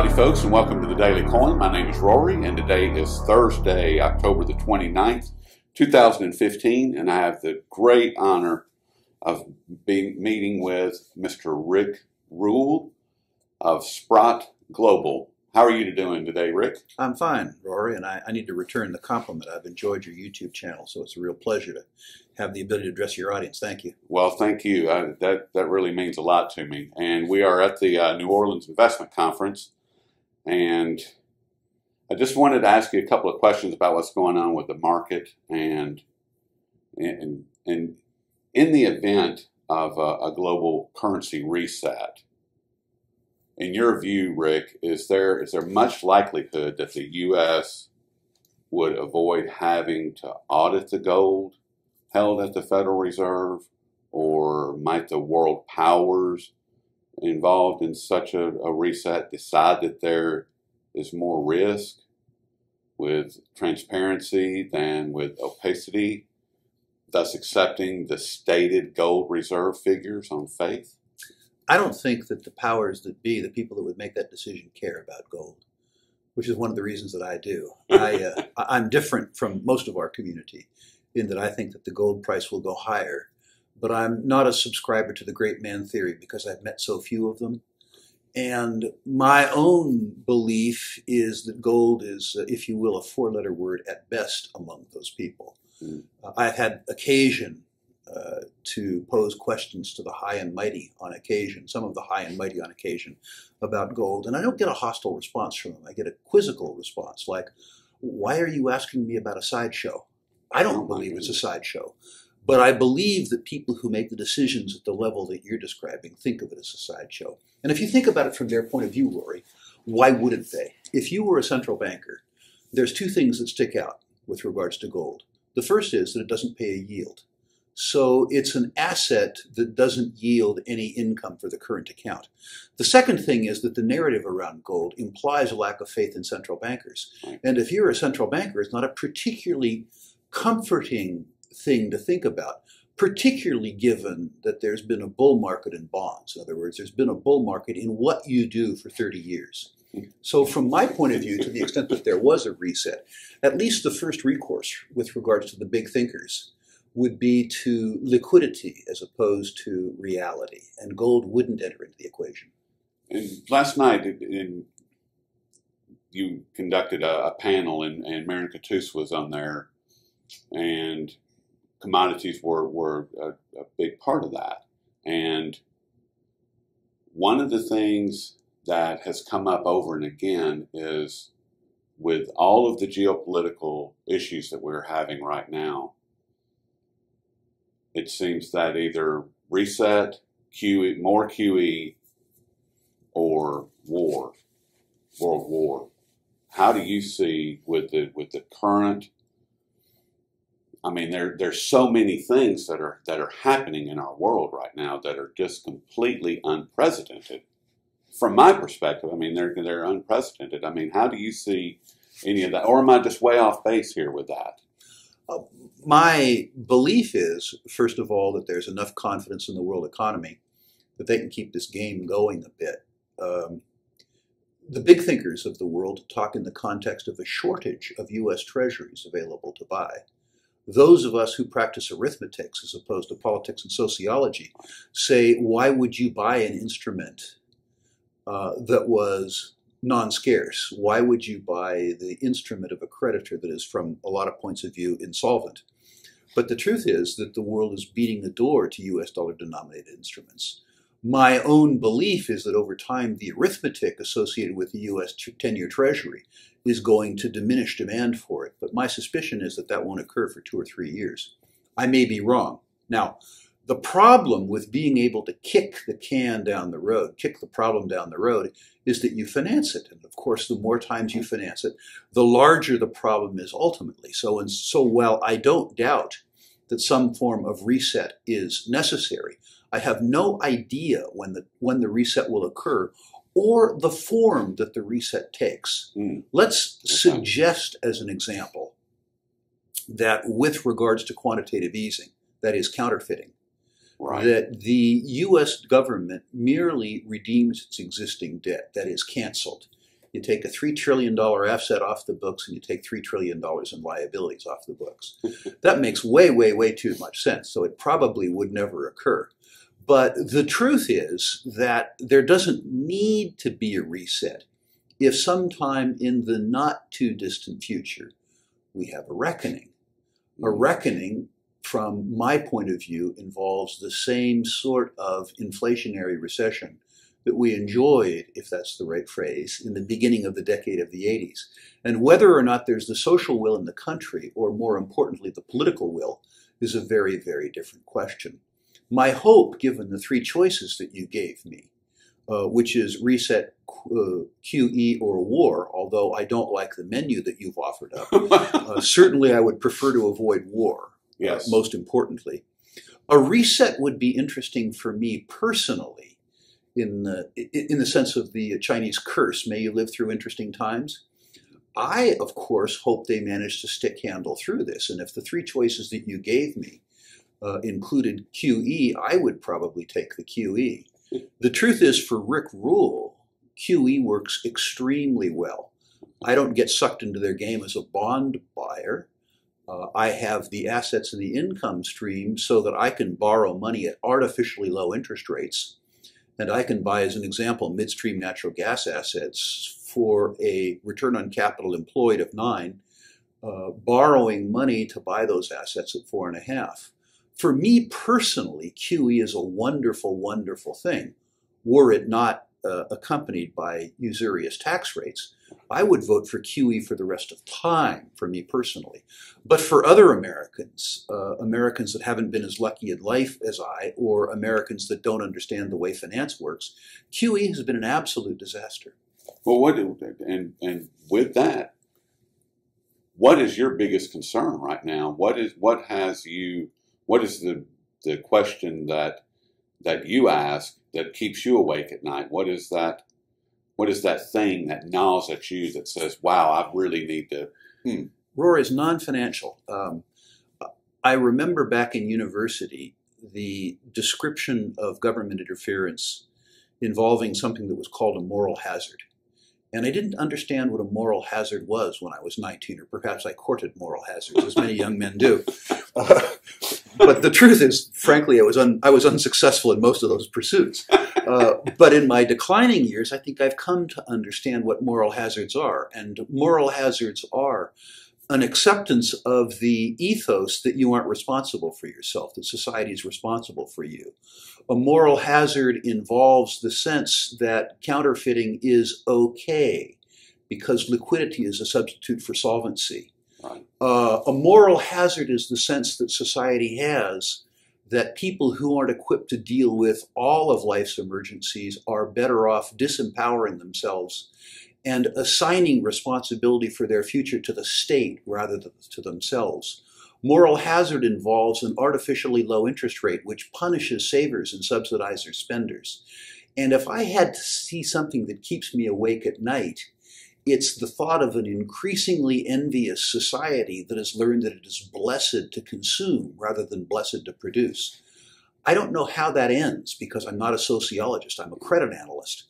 Howdy folks, and welcome to the Daily Coin. My name is Rory, and today is Thursday, October the 29th, 2015, and I have the great honor of meeting with Mr. Rick Rule of Sprott Global. How are you doing today, Rick? I'm fine, Rory, and I need to return the compliment. I've enjoyed your YouTube channel, so it's a real pleasure to have the ability to address your audience. Thank you. Well, thank you. That really means a lot to me. And we are at the New Orleans Investment Conference, and I just wanted to ask you a couple of questions about what's going on with the market and in the event of a global currency reset. In your view, Rick, is there much likelihood that the U.S. would avoid having to audit the gold held at the Federal Reserve, or might the world powers involved in such a reset decide that there is more risk with transparency than with opacity, thus accepting the stated gold reserve figures on faith? I don't think that the powers that be, the people that would make that decision, care about gold, which is one of the reasons that I do. I'm different from most of our community in that I think that the gold price will go higher, but I'm not a subscriber to the great man theory because I've met so few of them. And my own belief is that gold is, if you will, a four-letter word at best among those people. I've had occasion to pose questions to the high and mighty on occasion, some of the high and mighty on occasion, about gold. And I don't get a hostile response from them. I get a quizzical response like, why are you asking me about a sideshow? I don't believe it's a sideshow. But I believe that people who make the decisions at the level that you're describing think of it as a sideshow. And if you think about it from their point of view, Rory, why wouldn't they? If you were a central banker, there's two things that stick out with regards to gold. The first is that it doesn't pay a yield. So it's an asset that doesn't yield any income for the current account. The second thing is that the narrative around gold implies a lack of faith in central bankers. And if you're a central banker, it's not a particularly comforting thing to think about, particularly given that there's been a bull market in bonds. In other words, there's been a bull market in what you do for 30 years. So from my point of view, to the extent that there was a reset, at least the first recourse with regards to the big thinkers would be to liquidity as opposed to reality, and gold wouldn't enter into the equation. And last night, you conducted a panel, and Marion Catus was on there, and commodities were a big part of that. And one of the things that has come up over and again is, with all of the geopolitical issues that we're having right now, it seems that either reset, QE, more QE, or war, world war. How do you see with the current? I mean, there's so many things that are happening in our world right now that are just completely unprecedented. From my perspective, I mean, they're unprecedented. I mean, how do you see any of that? Or am I just way off base here with that? My belief is, first of all, that there's enough confidence in the world economy that they can keep this game going a bit. The big thinkers of the world talk in the context of a shortage of U.S. treasuries available to buy. Those of us who practice arithmetic as opposed to politics and sociology say, why would you buy an instrument that was non-scarce? Why would you buy the instrument of a creditor that is, from a lot of points of view, insolvent? But the truth is that the world is beating the door to U.S. dollar-denominated instruments. My own belief is that over time, the arithmetic associated with the U.S. 10-year Treasury is going to diminish demand for it. But my suspicion is that that won't occur for 2 or 3 years. I may be wrong. Now, the problem with being able to kick the can down the road, kick the problem down the road, is that you finance it. And of course, the more times you finance it, the larger the problem is ultimately. So while I don't doubt that some form of reset is necessary, I have no idea when the reset will occur or the form that the reset takes. Let's suggest as an example that with regards to quantitative easing, that is counterfeiting, right, that the U.S. government merely redeems its existing debt, that is canceled, You take a $3 trillion asset off the books and you take $3 trillion in liabilities off the books. That makes way, way, way too much sense. So it probably would never occur. But the truth is that there doesn't need to be a reset if sometime in the not too distant future we have a reckoning. A reckoning, from my point of view, involves the same sort of inflationary recession that we enjoyed, if that's the right phrase, in the beginning of the decade of the 80s. And whether or not there's the social will in the country, or more importantly, the political will, is a very, very different question. My hope, given the three choices that you gave me, which is reset, QE, or war, although I don't like the menu that you've offered up, certainly I would prefer to avoid war, Yes. most importantly. A reset would be interesting for me personally, in the sense of the Chinese curse, may you live through interesting times. I, of course, hope they manage to stick handle through this. And if the three choices that you gave me included QE, I would probably take the QE. The truth is, for Rick Rule, QE works extremely well. I don't get sucked into their game as a bond buyer. I have the assets and the income stream so that I can borrow money at artificially low interest rates. And I can buy, as an example, midstream natural gas assets for a return on capital employed of 9, borrowing money to buy those assets at 4.5. For me personally, QE is a wonderful, wonderful thing. Were it not accompanied by usurious tax rates, I would vote for QE for the rest of time, for me personally. But for other Americans, Americans that haven't been as lucky in life as I, or Americans that don't understand the way finance works, QE has been an absolute disaster. Well, and with that, what is your biggest concern right now? What is the question that you ask that keeps you awake at night? What is that thing that gnaws at you that says, wow, I really need to... Rory, is non-financial. I remember back in university, the description of government interference involving something that was called a moral hazard. And I didn't understand what a moral hazard was when I was 19, or perhaps I courted moral hazards, as many young men do. But the truth is, frankly, I was unsuccessful in most of those pursuits. But in my declining years, I think I've come to understand what moral hazards are. And moral hazards are an acceptance of the ethos that you aren't responsible for yourself, that society is responsible for you. A moral hazard involves the sense that counterfeiting is okay because liquidity is a substitute for solvency. Right. A moral hazard is the sense that society has that people who aren't equipped to deal with all of life's emergencies are better off disempowering themselves and assigning responsibility for their future to the state rather than to themselves. Moral hazard involves an artificially low interest rate which punishes savers and subsidizes spenders. And if I had to see something that keeps me awake at night, it's the thought of an increasingly envious society that has learned that it is blessed to consume rather than blessed to produce. I don't know how that ends because I'm not a sociologist, I'm a credit analyst.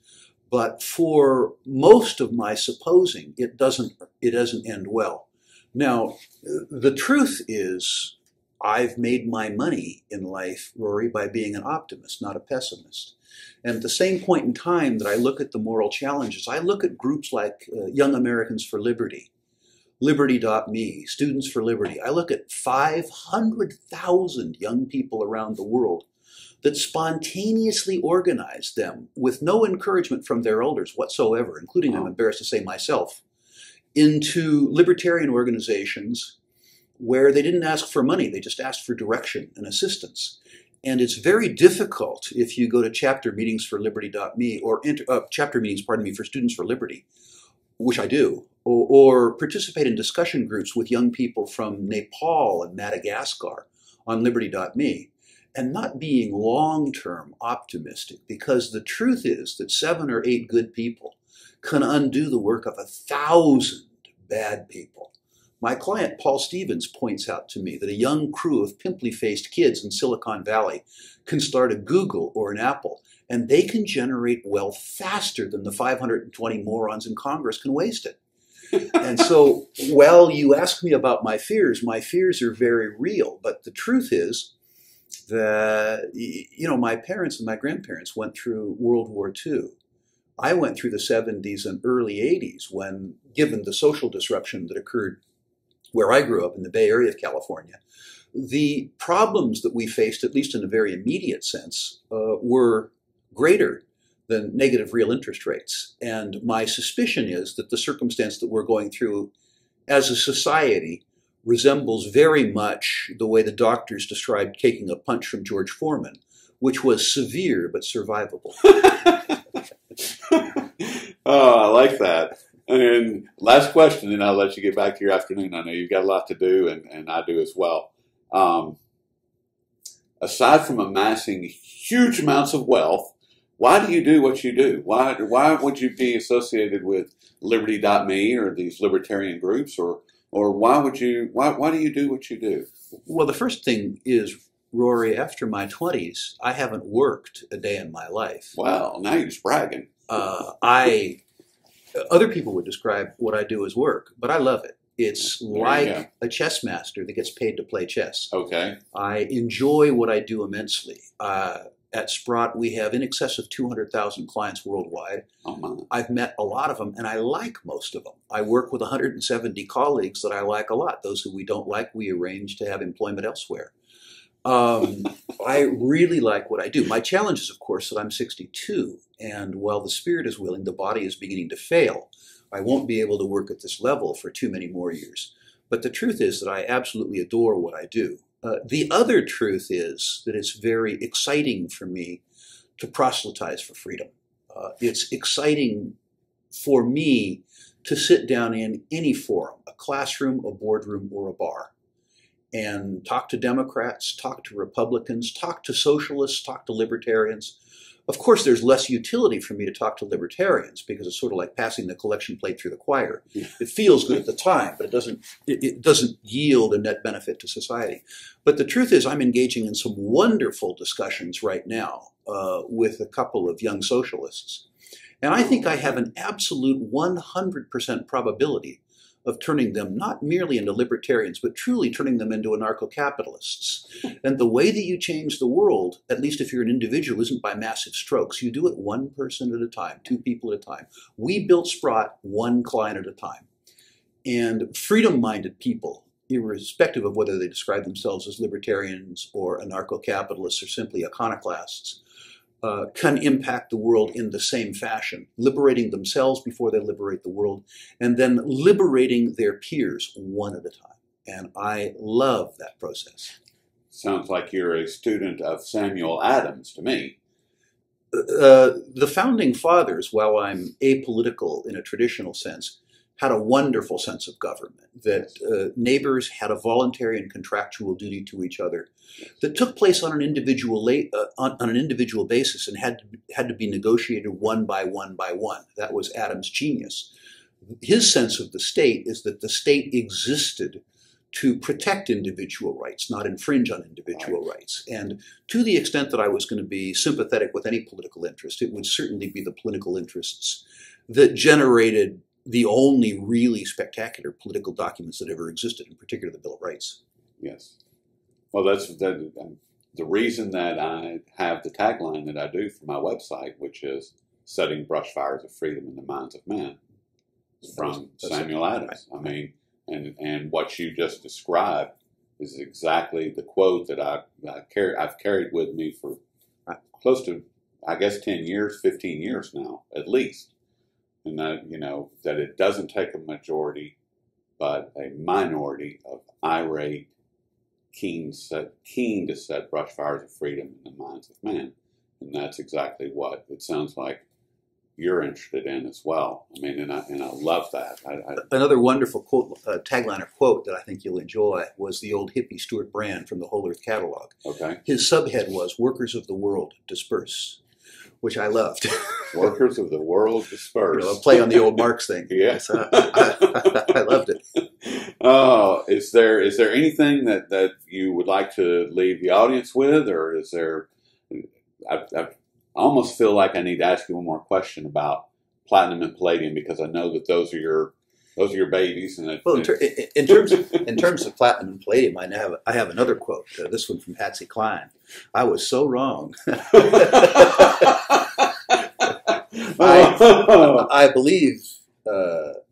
But for most of my supposing, it doesn't end well. Now, the truth is, I've made my money in life, Rory, by being an optimist, not a pessimist. And at the same point in time that I look at the moral challenges, I look at groups like Young Americans for Liberty, Liberty.me, Students for Liberty. I look at 500,000 young people around the world that spontaneously organized them with no encouragement from their elders whatsoever, including, I'm embarrassed to say, myself, into libertarian organizations where they didn't ask for money, they just asked for direction and assistance. And it's very difficult if you go to chapter meetings for Liberty.me or chapter meetings, for Students for Liberty, which I do, or participate in discussion groups with young people from Nepal and Madagascar on Liberty.me, and not being long-term optimistic, because the truth is that 7 or 8 good people can undo the work of 1,000 bad people. My client, Paul Stevens, points out to me that a young crew of pimply-faced kids in Silicon Valley can start a Google or an Apple and they can generate wealth faster than the 520 morons in Congress can waste it. And so, well, you ask me about my fears are very real. But the truth is that, my parents and my grandparents went through World War II. I went through the 70s and early 80s when, given the social disruption that occurred where I grew up in the Bay Area of California, the problems that we faced, at least in a very immediate sense, were greater than negative real interest rates. And my suspicion is that the circumstance that we're going through as a society resembles very much the way the doctors described taking a punch from George Foreman, which was severe but survivable. Oh, I like that. And last question, and I'll let you get back to your afternoon. I know you've got a lot to do, and I do as well. Aside from amassing huge amounts of wealth, why do you do what you do? Why would you be associated with Liberty.me or these libertarian groups, or why do you do what you do? Well, the first thing is, Rory, after my 20s, I haven't worked a day in my life. Well, now you're just bragging. Other people would describe what I do as work, but I love it. It's like a chess master that gets paid to play chess. Okay. I enjoy what I do immensely. At Sprott, we have in excess of 200,000 clients worldwide. Oh my. I've met a lot of them, and I like most of them. I work with 170 colleagues that I like a lot. Those who we don't like, we arrange to have employment elsewhere. I really like what I do. My challenge is, of course, that I'm 62, and while the spirit is willing, the body is beginning to fail. I won't be able to work at this level for too many more years. But the truth is that I absolutely adore what I do. The other truth is that it's very exciting for me to proselytize for freedom. It's exciting for me to sit down in any forum, a classroom, a boardroom, or a bar, and talk to Democrats, talk to Republicans, talk to socialists, talk to libertarians. Of course, there's less utility for me to talk to libertarians because it's sort of like passing the collection plate through the choir. It feels good at the time, but it doesn't yield a net benefit to society. But the truth is, I'm engaging in some wonderful discussions right now with a couple of young socialists. And I think I have an absolute 100% probability of turning them not merely into libertarians, but truly turning them into anarcho-capitalists. And the way that you change the world, at least if you're an individual, isn't by massive strokes. You do it one person at a time, two people at a time. We built Sprott one client at a time. And freedom-minded people, irrespective of whether they describe themselves as libertarians or anarcho-capitalists or simply iconoclasts, can impact the world in the same fashion, liberating themselves before they liberate the world, and then liberating their peers one at a time. And I love that process. Sounds like you're a student of Samuel Adams to me. The founding fathers, while I'm apolitical in a traditional sense, had a wonderful sense of government, that neighbors had a voluntary and contractual duty to each other that took place on an individual basis and had to be negotiated one by one by one. That was Adams' genius. His sense of the state is that the state existed to protect individual rights, not infringe on individual rights. And to the extent that I was going to be sympathetic with any political interest, it would certainly be the political interests that generated the only really spectacular political documents that ever existed, in particular the Bill of Rights. Yes. Well, that's the reason that I have the tagline that I do for my website, which is setting brush fires of freedom in the minds of men, from Samuel Adams. I mean, and what you just described is exactly the quote that I've carried with me for close to, I guess, 10 years, 15 years now, at least. And that, that it doesn't take a majority, but a minority of irate, keen to set brush fires of freedom in the minds of men. And that's exactly what it sounds like you're interested in as well. I mean, and I love that. Another wonderful quote, tagline or quote that I think you'll enjoy was the old hippie Stuart Brand from the Whole Earth Catalog. Okay. His subhead was "Workers of the World Disperse," which I loved. Workers of the world disperse. A play on the old Marx thing. Yes. I loved it. Oh, is there anything that you would like to leave the audience with, or is there? I've I almost feel like I need to ask you one more question about platinum and palladium, because I know that those are your babies. And Well, in terms of platinum and palladium, I have another quote. This one from Patsy Cline. I was so wrong. I believe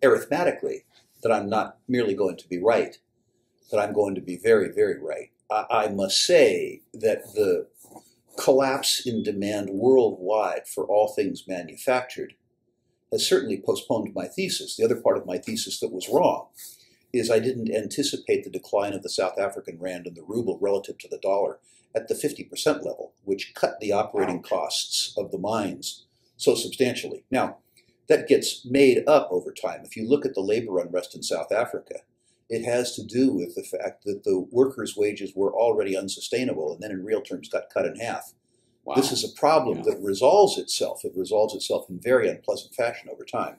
arithmetically that I'm not merely going to be right, that I'm going to be very, very right. I must say that the collapse in demand worldwide for all things manufactured has certainly postponed my thesis. The other part of my thesis that was wrong is I didn't anticipate the decline of the South African rand and the ruble relative to the dollar at the 50% level, which cut the operating costs of the mines so substantially. Now, that gets made up over time. If you look at the labor unrest in South Africa, it has to do with the fact that the workers' wages were already unsustainable and then in real terms got cut in half. Wow. This is a problem that resolves itself. It resolves itself in very unpleasant fashion over time.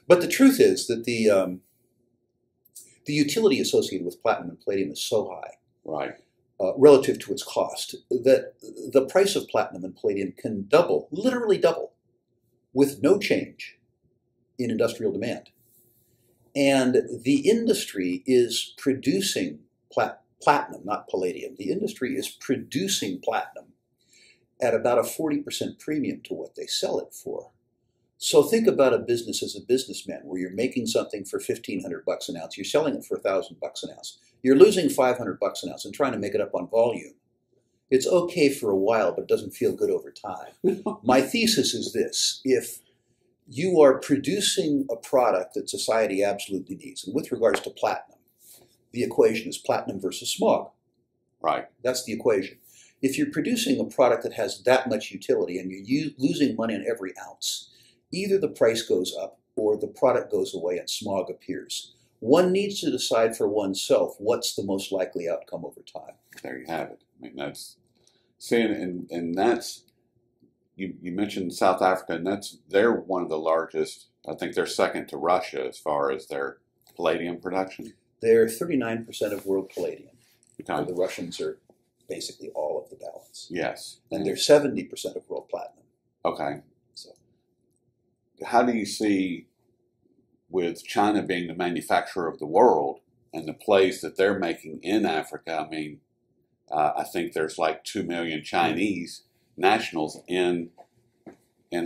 But the truth is that the utility associated with platinum and palladium is so high, right, relative to its cost, that the price of platinum and palladium can double, literally double, with no change in industrial demand. And the industry is producing platinum, not palladium. The industry is producing platinum at about a 40% premium to what they sell it for. So think about a business as a businessman, where you're making something for $1,500 an ounce. You're selling it for $1,000 an ounce. You're losing $500 an ounce and trying to make it up on volume. It's okay for a while, but it doesn't feel good over time. My thesis is this: if you are producing a product that society absolutely needs, and with regards to platinum, the equation is platinum versus smog. Right. That's the equation. If you're producing a product that has that much utility and you're losing money on every ounce, either the price goes up or the product goes away and smog appears. One needs to decide for oneself what's the most likely outcome over time. There you have it. I mean, that's seeing, and that's, you mentioned South Africa, and they're one of the largest. I think they're second to Russia as far as their palladium production. They're 39% of world palladium. Okay. The Russians are basically all of the balance. Yes. And they're 70% of world platinum. Okay. So, how do you see, with China being the manufacturer of the world and the plays that they're making in Africa? I mean, I think there's like 2 million Chinese nationals in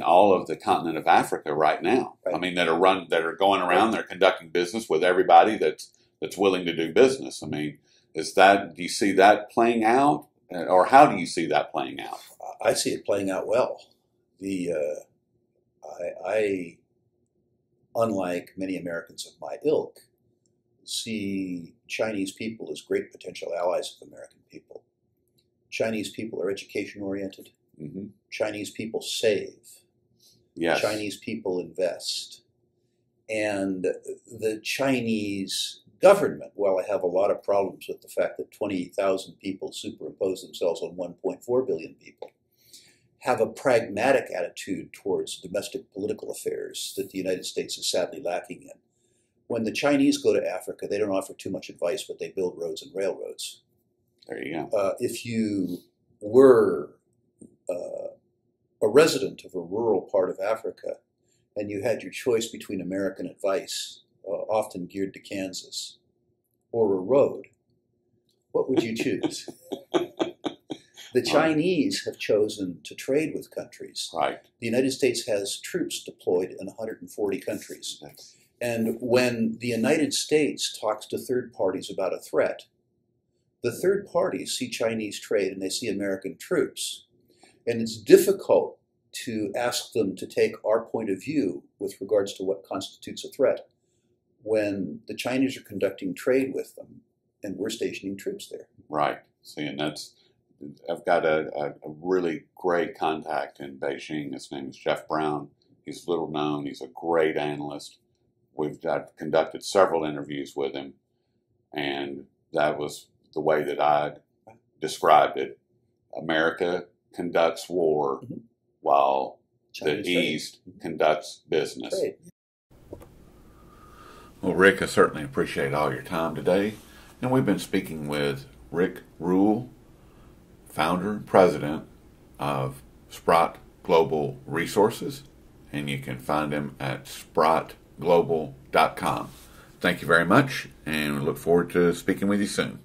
all of the continent of Africa right now. Right. I mean, that are going around. They're conducting business with everybody that's willing to do business. I mean, do you see that playing out, or how do you see that playing out? I see it playing out well. I, unlike many Americans of my ilk, see Chinese people as great potential allies of American people. Chinese people are education-oriented. Mm-hmm. Chinese people save. Yes. Chinese people invest. And the Chinese government, while I have a lot of problems with the fact that 20,000 people superimpose themselves on 1.4 billion people, have a pragmatic attitude towards domestic political affairs that the United States is sadly lacking in. When the Chinese go to Africa, they don't offer too much advice, but they build roads and railroads. There you go. If you were a resident of a rural part of Africa and you had your choice between American advice, often geared to Kansas, or a road, what would you choose? The Chinese have chosen to trade with countries. Right. The United States has troops deployed in 140 countries. And when the United States talks to third parties about a threat, the third parties see Chinese trade and they see American troops. And it's difficult to ask them to take our point of view with regards to what constitutes a threat when the Chinese are conducting trade with them and we're stationing troops there. Right. See, and I've got a really great contact in Beijing. His name is Jeff Brown. He's little known. He's a great analyst. I've conducted several interviews with him, and that was the way that I described it. America conducts war while Chinese the East conducts business. Trade. Well, Rick, I certainly appreciate all your time today. And we've been speaking with Rick Rule, founder and president of Sprott Global Resources, and you can find him at sprottglobal.com. Thank you very much, and we look forward to speaking with you soon.